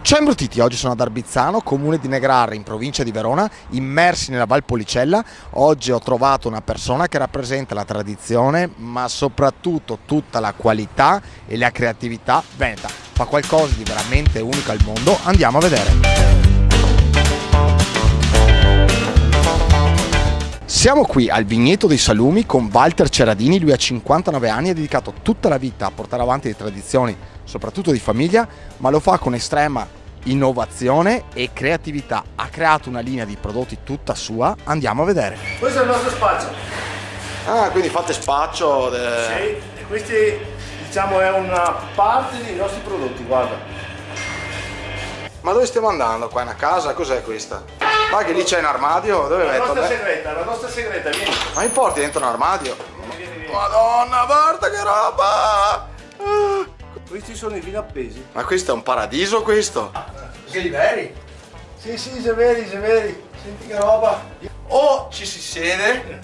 Ciao imbruttiti, oggi sono ad Arbizzano, comune di Negrarre in provincia di Verona, immersi nella Val Policella. Oggi ho trovato una persona che rappresenta la tradizione, ma soprattutto tutta la qualità e la creatività veneta. Fa qualcosa di veramente unico al mondo, andiamo a vedere. Siamo qui al Vigneto dei Salumi con Walter Ceradini. Lui ha 59 anni e ha dedicato tutta la vita a portare avanti le tradizioni, soprattutto di famiglia, ma lo fa con estrema innovazione e creatività. Ha creato una linea di prodotti tutta sua, andiamo a vedere. Questo è il nostro spazio. Ah, quindi fate spaccio? Sì, e questi diciamo è una parte dei nostri prodotti, guarda. Ma dove stiamo andando? Qua in una casa? Cos'è questa? Ma che lì c'è un armadio? Dove metto? La nostra segreta, vieni. Ma mi porti dentro un armadio? Madonna, guarda che roba! Questi sono i vini appesi. Ma questo è un paradiso, questo? Sei veri? Sì, sei veri. Senti che roba. O ci si siede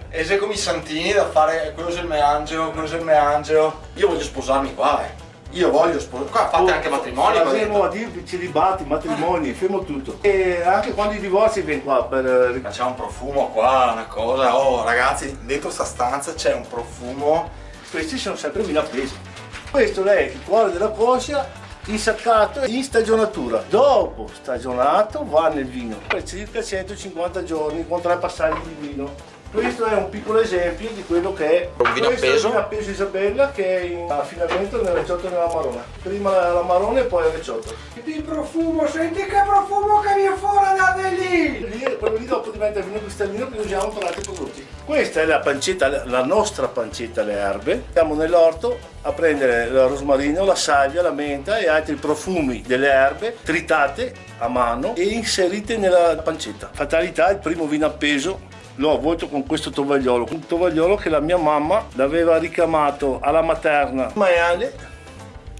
e c'è come i santini da fare quello se il me angelo. Io voglio sposarmi qua, Io voglio sposarmi qua, fate anche matrimoni. Faremo celibati, matrimoni, fermo tutto. E anche quando i divorzi vieni qua per... C'è un profumo qua, una cosa. Oh ragazzi, dentro sta stanza c'è un profumo. Questi sono sempre vini appesi. Questo è il cuore della coscia, insaccato in stagionatura. Dopo stagionato va nel vino per circa 150 giorni con 3 passaggi di vino. Questo è un piccolo esempio di quello che è un vino appeso. Questo è il vino appeso Isabella, che è in affinamento nel recioto nella marone. Prima la marone e poi il recioto. Il profumo, senti che profumo che viene fuori da lì! Quello lì dopo diventa il vino cristallino che usiamo per altri prodotti. Questa è la pancetta, la nostra pancetta alle erbe. Andiamo nell'orto a prendere il rosmarino, la salvia, la menta e altri profumi delle erbe tritate a mano e inserite nella pancetta. Fatalità, il primo vino appeso l'ho avvolto con questo tovagliolo, un tovagliolo che la mia mamma l'aveva ricamato alla materna maiale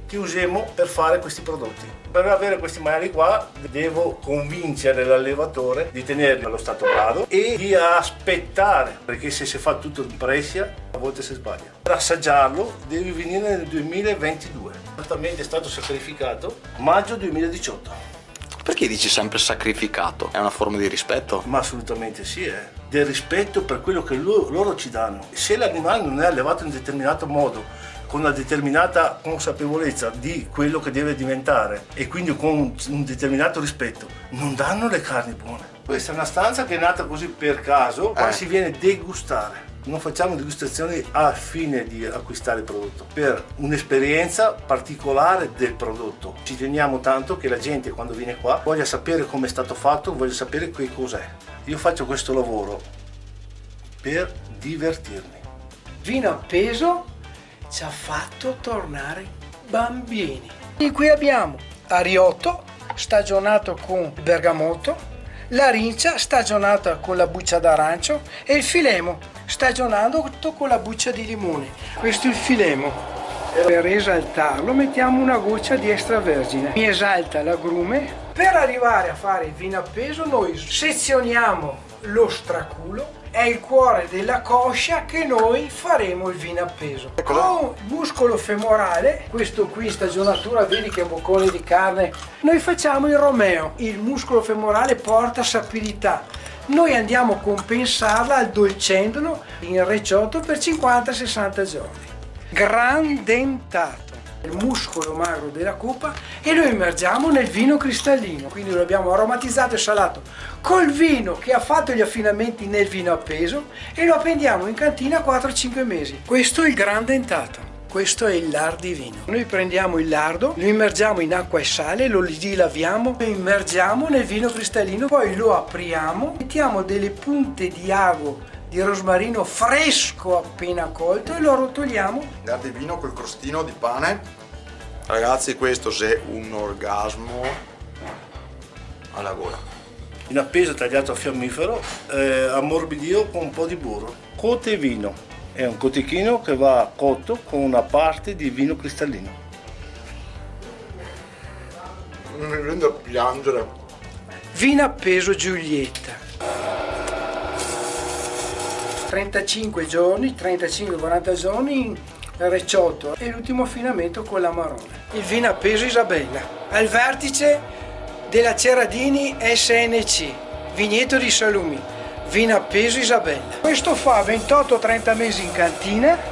che usiamo per fare questi prodotti. Per avere questi maiali qua devo convincere l'allevatore di tenerli allo stato brado e di aspettare, perché se si fa tutto in pressia a volte si sbaglia. Per assaggiarlo devi venire nel 2022. Esattamente è stato sacrificato maggio 2018. Perché dici sempre sacrificato? È una forma di rispetto? Ma assolutamente sì, del rispetto per quello che loro ci danno. Se l'animale non è allevato in un determinato modo, con una determinata consapevolezza di quello che deve diventare e quindi con un determinato rispetto, non danno le carni buone. Questa è una stanza che è nata così per caso, qua si viene a degustare. Non facciamo degustazioni al fine di acquistare il prodotto, per un'esperienza particolare del prodotto. Ci teniamo tanto che la gente quando viene qua voglia sapere come è stato fatto, voglia sapere che cos'è. Io faccio questo lavoro per divertirmi. Vino appeso ci ha fatto tornare bambini. E qui abbiamo Ariotto stagionato con bergamotto, la rincia stagionata con la buccia d'arancio e il filemo stagionato con la buccia di limone. Questo è il filemo. Per esaltarlo mettiamo una goccia di extravergine. Mi esalta l'agrume. Per arrivare a fare il vino appeso noi sezioniamo lo straculo, è il cuore della coscia che noi faremo il vino appeso. Con muscolo femorale, questo qui in stagionatura, vedi che boccone di carne, noi facciamo il romeo. Il muscolo femorale porta sapidità. Noi andiamo a compensarla addolcendolo in recioto per 50-60 giorni. Gran dentato, il muscolo magro della coppa, e lo immergiamo nel vino cristallino, quindi lo abbiamo aromatizzato e salato col vino che ha fatto gli affinamenti nel vino appeso e lo appendiamo in cantina 4-5 mesi. Questo è il gran dentato. Questo è il lardivino. Noi prendiamo il lardo, lo immergiamo in acqua e sale, lo dilaviamo, lo immergiamo nel vino cristallino, poi lo apriamo, mettiamo delle punte di ago di rosmarino fresco appena colto e lo arrotoliamo. Lardivino col crostino di pane. Ragazzi, questo è un orgasmo alla gola. In appeso tagliato a fiammifero, ammorbidio con un po' di burro. Cote vino. È un cotechino che va cotto con una parte di vino cristallino. Mi viene a piangere. Vino appeso Giulietta. 35 giorni, 35-40 giorni in recioto e l'ultimo affinamento con la marone. il vino a peso Isabella, al vertice della Ceradini SNC, vigneto di Salumi, vino a peso Isabella. Questo fa 28-30 mesi in cantina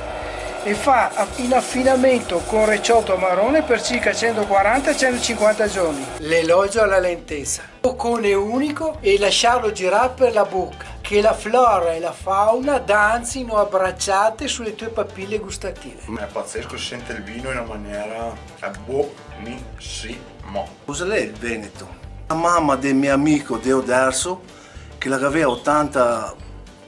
e fa in affinamento con recioto marrone per circa 140-150 giorni. L'elogio alla lentezza. Boccone unico e lasciarlo girare per la bocca, che la flora e la fauna danzino abbracciate sulle tue papille gustative. È pazzesco, si sente il vino in una maniera buonissimo. Cos'è il Veneto? La mamma del mio amico Deoderso, che aveva 80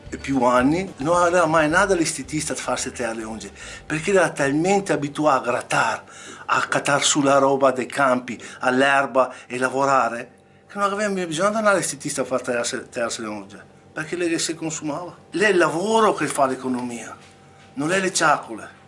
e più anni, non aveva mai nada l'estetista a farsi tagliare le unghie, perché era talmente abituato a grattare, a cattare sulla roba dei campi, all'erba e lavorare, che non aveva mai bisogno di andare all'estetista a far tagliarsi le unghie, perché lei si consumava. Lei è il lavoro che fa l'economia, non è le ciacole.